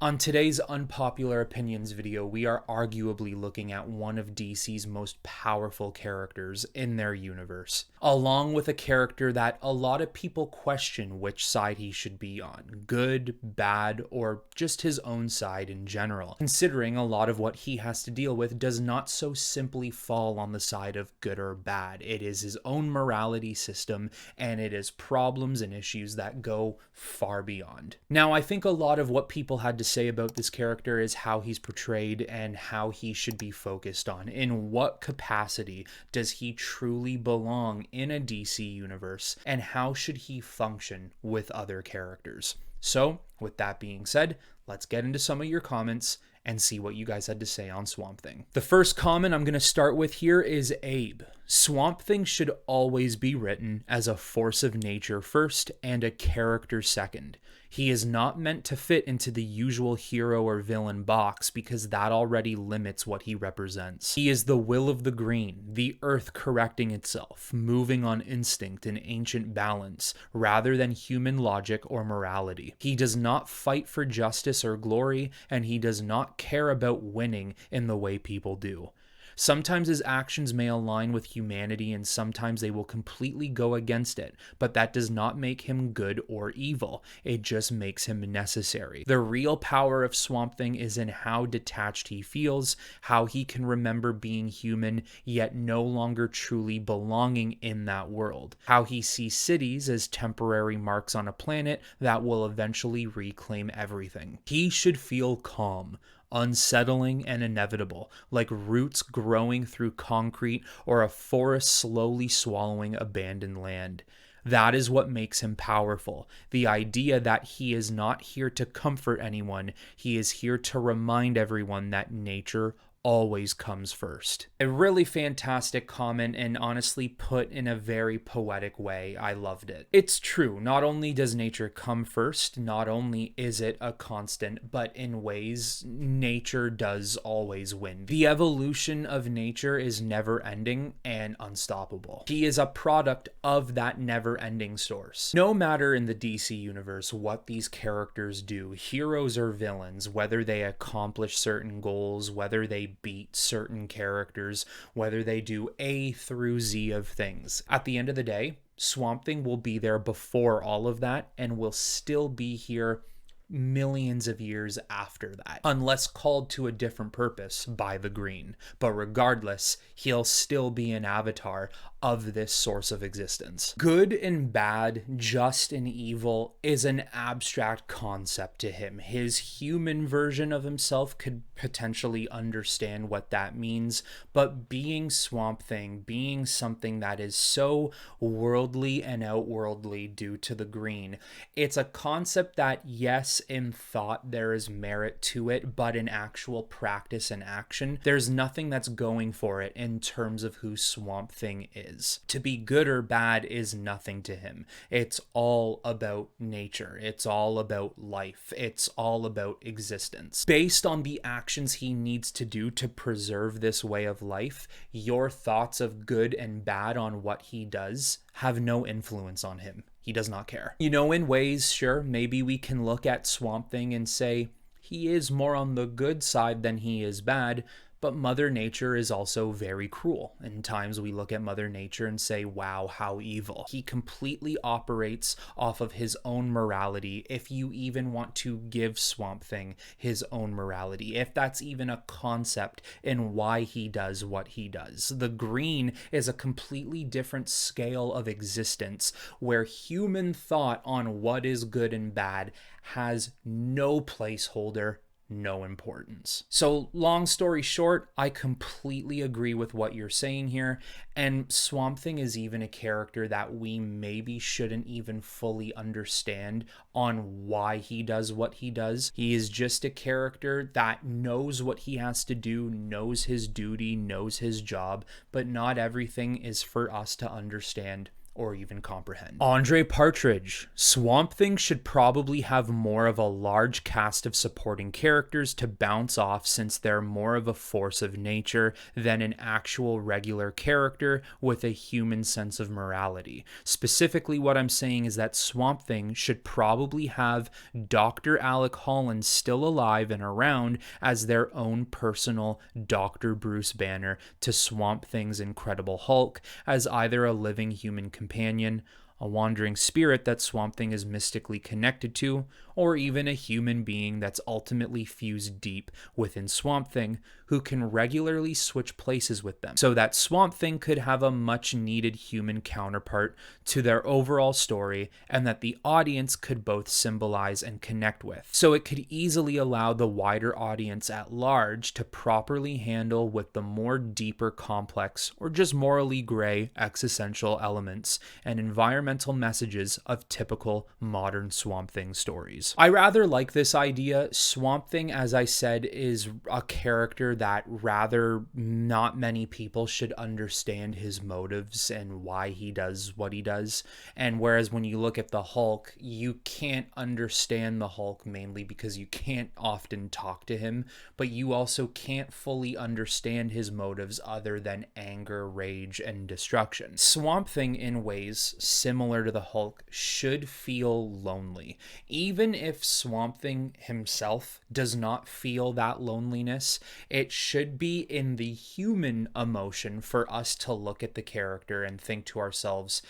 On today's Unpopular Opinions video, we are arguably looking at one of DC's most powerful characters in their universe, along with a character that a lot of people question which side he should be on, good, bad, or just his own side in general, considering a lot of what he has to deal with does not so simply fall on the side of good or bad. It is his own morality system, and it is problems and issues that go far beyond. Now, I think a lot of what people had to say about this character is how he's portrayed and how he should be focused on. In what capacity does he truly belong in a DC universe, and how should he function with other characters? So, with that being said, let's get into some of your comments and see what you guys had to say on Swamp Thing. The first comment I'm going to start with here is Abe. Swamp Thing should always be written as a force of nature first and a character second. He is not meant to fit into the usual hero or villain box because that already limits what he represents. He is the will of the green, the earth correcting itself, moving on instinct and ancient balance, rather than human logic or morality. He does not fight for justice or glory, and he does not care about winning in the way people do. Sometimes his actions may align with humanity and sometimes they will completely go against it, but that does not make him good or evil. It just makes him necessary. The real power of Swamp Thing is in how detached he feels, how he can remember being human yet no longer truly belonging in that world, how he sees cities as temporary marks on a planet that will eventually reclaim everything. He should feel calm, unsettling and inevitable, like roots growing through concrete or a forest slowly swallowing abandoned land. That is what makes him powerful. The idea that he is not here to comfort anyone, he is here to remind everyone that nature always comes first. A really fantastic comment, and honestly put in a very poetic way. I loved it. It's true, not only does nature come first, not only is it a constant, but in ways, nature does always win. The evolution of nature is never ending and unstoppable. He is a product of that never ending source. No matter in the DC universe what these characters do, heroes or villains, whether they accomplish certain goals, whether they beat certain characters, whether they do A through Z of things. At the end of the day, Swamp Thing will be there before all of that and will still be here millions of years after that, unless called to a different purpose by the Green. But regardless, he'll still be an avatar of this source of existence. Good and bad, just and evil is an abstract concept to him. His human version of himself could potentially understand what that means, but being Swamp Thing, being something that is so worldly and outworldly due to the Green, it's a concept that, yes, in thought there is merit to it, but in actual practice and action, there's nothing that's going for it in terms of who Swamp Thing is. To be good or bad is nothing to him. It's all about nature. It's all about life. It's all about existence. Based on the actions he needs to do to preserve this way of life, your thoughts of good and bad on what he does have no influence on him. He does not care. You know, in ways, sure, maybe we can look at Swamp Thing and say he is more on the good side than he is bad, but Mother Nature is also very cruel. In times we look at Mother Nature and say, wow, how evil. He completely operates off of his own morality, if you even want to give Swamp Thing his own morality, if that's even a concept in why he does what he does. The Green is a completely different scale of existence where human thought on what is good and bad has no placeholder, no importance. So long story short, I completely agree with what you're saying here, and Swamp Thing is even a character that we maybe shouldn't even fully understand on why he does what he does. He is just a character that knows what he has to do, knows his duty, knows his job, but not everything is for us to understand or even comprehend. Andre Partridge. Swamp Thing should probably have more of a large cast of supporting characters to bounce off, since they're more of a force of nature than an actual regular character with a human sense of morality. Specifically, what I'm saying is that Swamp Thing should probably have Dr. Alec Holland still alive and around as their own personal Dr. Bruce Banner to Swamp Thing's Incredible Hulk, as either a living human companion, a wandering spirit that Swamp Thing is mystically connected to, or even a human being that's ultimately fused deep within Swamp Thing, who can regularly switch places with them, so that Swamp Thing could have a much needed human counterpart to their overall story, and that the audience could both symbolize and connect with. So it could easily allow the wider audience at large to properly handle with the more deeper, complex, or just morally gray existential elements and environmental messages of typical modern Swamp Thing stories. I rather like this idea. Swamp Thing, as I said, is a character that rather not many people should understand his motives and why he does what he does. And whereas when you look at the Hulk, you can't understand the Hulk mainly because you can't often talk to him, but you also can't fully understand his motives other than anger, rage, and destruction. Swamp Thing, in ways similar to the Hulk, should feel lonely. Even if Swamp Thing himself does not feel that loneliness, it should be in the human emotion for us to look at the character and think to ourselves,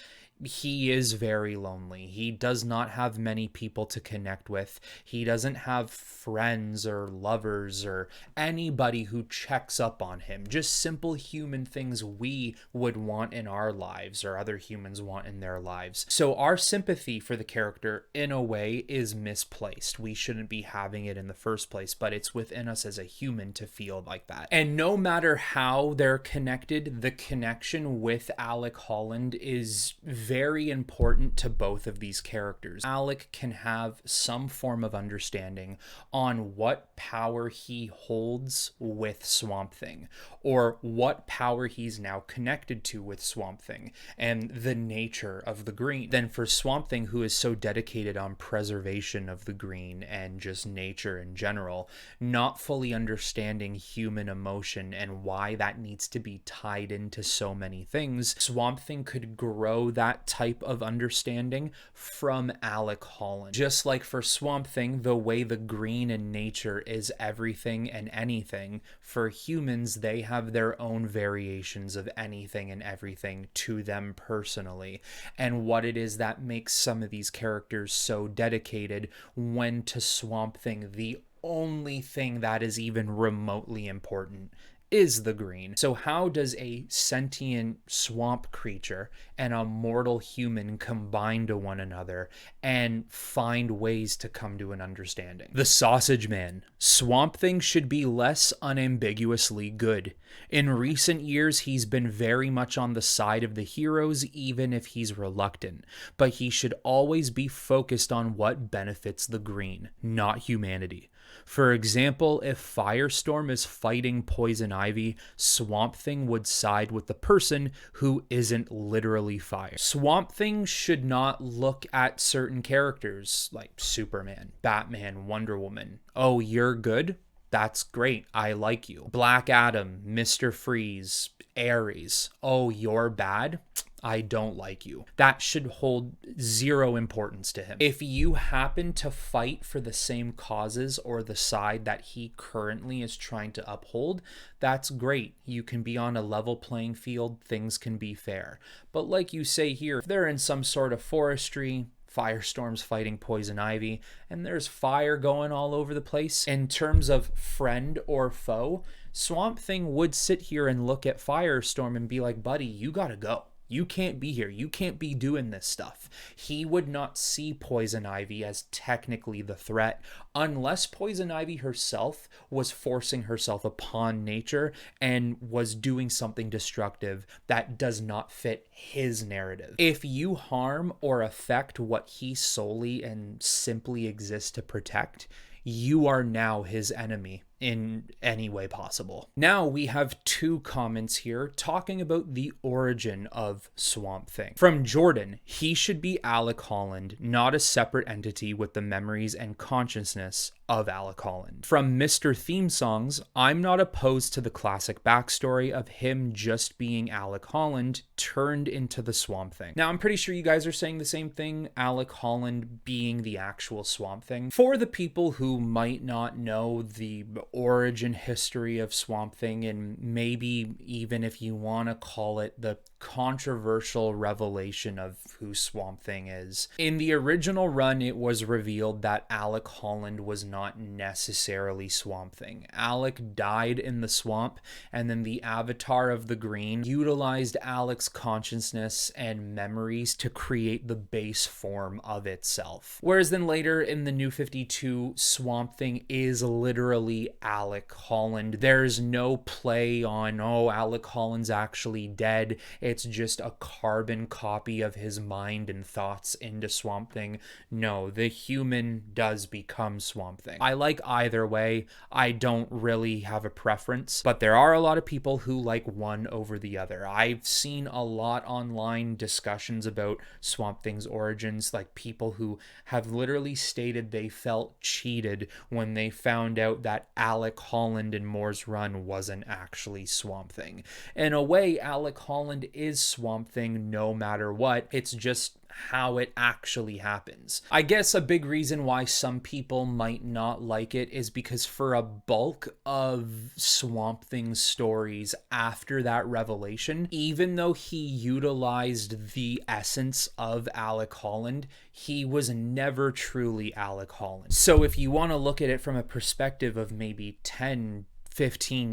he is very lonely. He does not have many people to connect with. He doesn't have friends or lovers or anybody who checks up on him. Just simple human things we would want in our lives or other humans want in their lives. So our sympathy for the character, in a way, is misplaced. We shouldn't be having it in the first place, but it's within us as a human to feel like that. And no matter how they're connected, the connection with Alec Holland is very important to both of these characters. Alec can have some form of understanding on what power he holds with Swamp Thing, or what power he's now connected to with Swamp Thing, and the nature of the green. Then for Swamp Thing, who is so dedicated on preservation of the green and just nature in general, not fully understanding human emotion and why that needs to be tied into so many things, Swamp Thing could grow that type of understanding from Alec Holland. Just like for Swamp Thing, the way the green in nature is everything and anything, for humans, they have their own variations of anything and everything to them personally, and what it is that makes some of these characters so dedicated, when to Swamp Thing, the only thing that is even remotely important is the green. So how does a sentient swamp creature and a mortal human combine to one another and find ways to come to an understanding? The Sausage Man. Swamp Thing should be less unambiguously good. In recent years, he's been very much on the side of the heroes, even if he's reluctant, but he should always be focused on what benefits the green, not humanity. For example, if Firestorm is fighting Poison Ivy, Swamp Thing would side with the person who isn't literally fire. Swamp Thing should not look at certain characters like Superman, Batman, Wonder Woman. Oh, you're good? That's great. I like you. Black Adam, Mr. Freeze, Ares. Oh, you're bad? I don't like you. That should hold zero importance to him. If you happen to fight for the same causes or the side that he currently is trying to uphold, that's great. You can be on a level playing field. Things can be fair. But like you say here, if they're in some sort of forestry, Firestorm's fighting Poison Ivy, and there's fire going all over the place, in terms of friend or foe, Swamp Thing would sit here and look at Firestorm and be like, buddy, you gotta go. You can't be here. You can't be doing this stuff. He would not see Poison Ivy as technically the threat unless Poison Ivy herself was forcing herself upon nature and was doing something destructive that does not fit his narrative. If you harm or affect what he solely and simply exists to protect, you are now his enemy. in any way possible. Now we have two comments here talking about the origin of Swamp Thing. From Jordan, he should be Alec Holland, not a separate entity with the memories and consciousness of Alec Holland. From Mr. Theme Songs, I'm not opposed to the classic backstory of him just being Alec Holland turned into the Swamp Thing. Now, I'm pretty sure you guys are saying the same thing, Alec Holland being the actual Swamp Thing. For the people who might not know the origin history of Swamp Thing, and maybe even if you want to call it the controversial revelation of who Swamp Thing is. In the original run, it was revealed that Alec Holland was not necessarily Swamp Thing. Alec died in the swamp, and then the Avatar of the Green utilized Alec's consciousness and memories to create the base form of itself. Whereas then later in the New 52, Swamp Thing is literally Alec Holland. There's no play on, oh, Alec Holland's actually dead. It's just a carbon copy of his mind and thoughts into Swamp Thing. No, the human does become Swamp Thing. I like either way. I don't really have a preference, but there are a lot of people who like one over the other. I've seen a lot online discussions about Swamp Thing's origins, like people who have literally stated they felt cheated when they found out that Alec Holland in Moore's Run wasn't actually Swamp Thing. In a way, Alec Holland is Swamp Thing no matter what. It's just how it actually happens. I guess a big reason why some people might not like it is because for a bulk of Swamp Thing's stories after that revelation, even though he utilized the essence of Alec Holland, he was never truly Alec Holland. So if you want to look at it from a perspective of maybe 10-15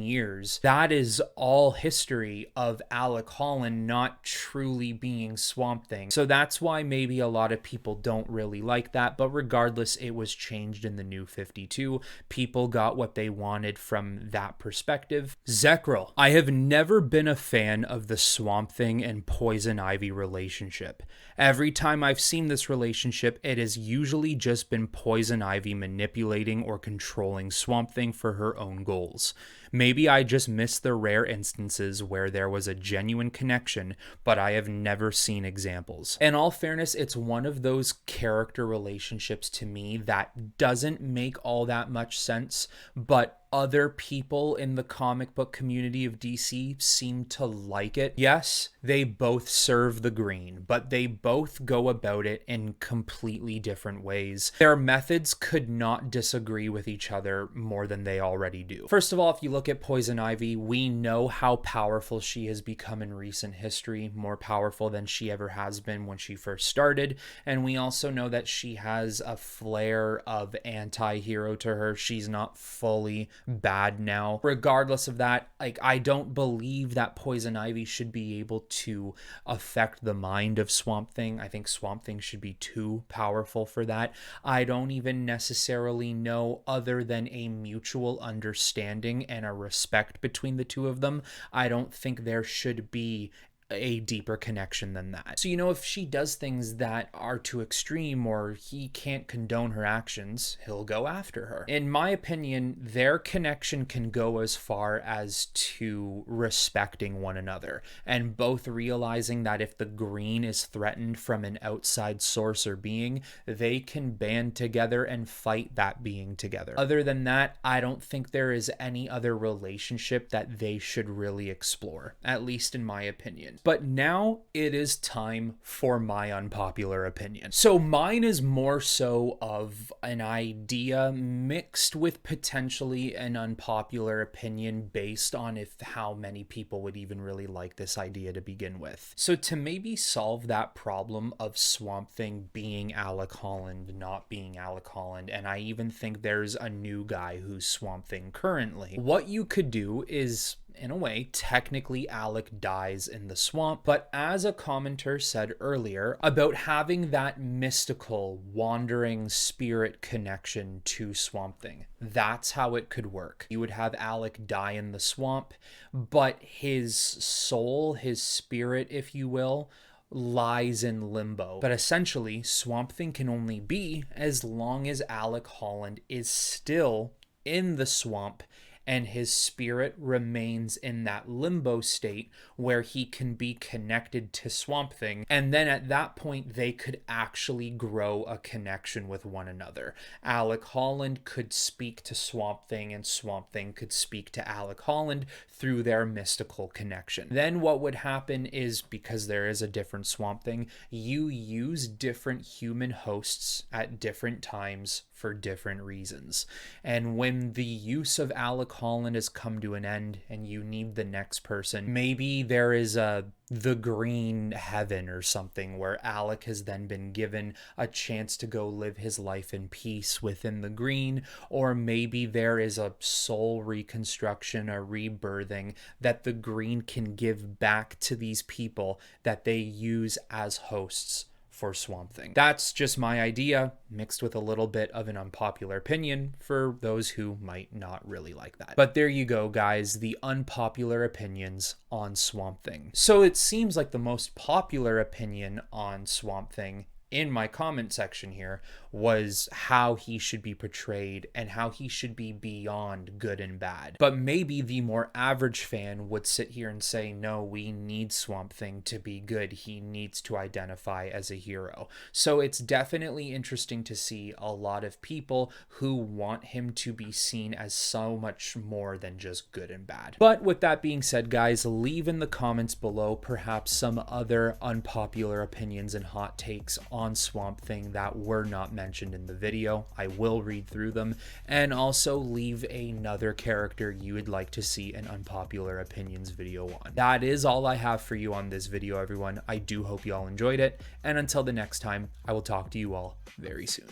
years, that is all history of Alec Holland not truly being Swamp Thing. So that's why maybe a lot of people don't really like that, but regardless, it was changed in the New 52. People got what they wanted from that perspective. Zekrel. I have never been a fan of the Swamp Thing and Poison Ivy relationship. Every time I've seen this relationship, it has usually just been Poison Ivy manipulating or controlling Swamp Thing for her own goals. Maybe I just missed the rare instances where there was a genuine connection, but I have never seen examples. In all fairness, it's one of those character relationships to me that doesn't make all that much sense, but other people in the comic book community of DC seem to like it. Yes, they both serve the green, but they both go about it in completely different ways. Their methods could not disagree with each other more than they already do. First of all, if you look at Poison Ivy, we know how powerful she has become in recent history, more powerful than she ever has been when she first started, and we also know that she has a flair of anti-hero to her. She's not fully bad now. Regardless of that, I don't believe that Poison Ivy should be able to affect the mind of Swamp Thing. I think Swamp Thing should be too powerful for that. I don't even necessarily know, other than a mutual understanding and a respect between the two of them, I don't think there should be a deeper connection than that. So, if she does things that are too extreme or he can't condone her actions, he'll go after her. In my opinion, their connection can go as far as to respecting one another and both realizing that if the green is threatened from an outside source or being, they can band together and fight that being together. Other than that, I don't think there is any other relationship that they should really explore, at least in my opinion. But now it is time for my unpopular opinion. So mine is more so of an idea mixed with potentially an unpopular opinion based on how many people would even really like this idea to begin with. So to maybe solve that problem of Swamp Thing being Alec Holland, not being Alec Holland, and I even think there's a new guy who's Swamp Thing currently, what you could do is, in a way, technically Alec dies in the swamp, but as a commenter said earlier about having that mystical, wandering spirit connection to Swamp Thing, that's how it could work. You would have Alec die in the swamp, but his soul, his spirit, if you will, lies in limbo. But essentially, Swamp Thing can only be as long as Alec Holland is still in the swamp, and his spirit remains in that limbo state where he can be connected to Swamp Thing. And then at that point, they could actually grow a connection with one another. Alec Holland could speak to Swamp Thing, and Swamp Thing could speak to Alec Holland through their mystical connection. Then what would happen is, because there is a different Swamp Thing, you use different human hosts at different times for different reasons. And when the use of Alec Holland has come to an end and you need the next person, maybe there is the green heaven or something where Alec has then been given a chance to go live his life in peace within the green, or maybe there is a soul reconstruction, a rebirthing that the green can give back to these people that they use as hosts for Swamp Thing. That's just my idea, mixed with a little bit of an unpopular opinion for those who might not really like that. But there you go, guys, the unpopular opinions on Swamp Thing. So it seems like the most popular opinion on Swamp Thing in my comment section here was how he should be portrayed and how he should be beyond good and bad. But maybe the more average fan would sit here and say, no, we need Swamp Thing to be good. He needs to identify as a hero. So it's definitely interesting to see a lot of people who want him to be seen as so much more than just good and bad. But with that being said, guys, leave in the comments below perhaps some other unpopular opinions and hot takes on Swamp Thing that were not mentioned in the video. I will read through them, and also leave another character you would like to see an unpopular opinions video on. That is all I have for you on this video, everyone. I do hope you all enjoyed it, and until the next time, I will talk to you all very soon.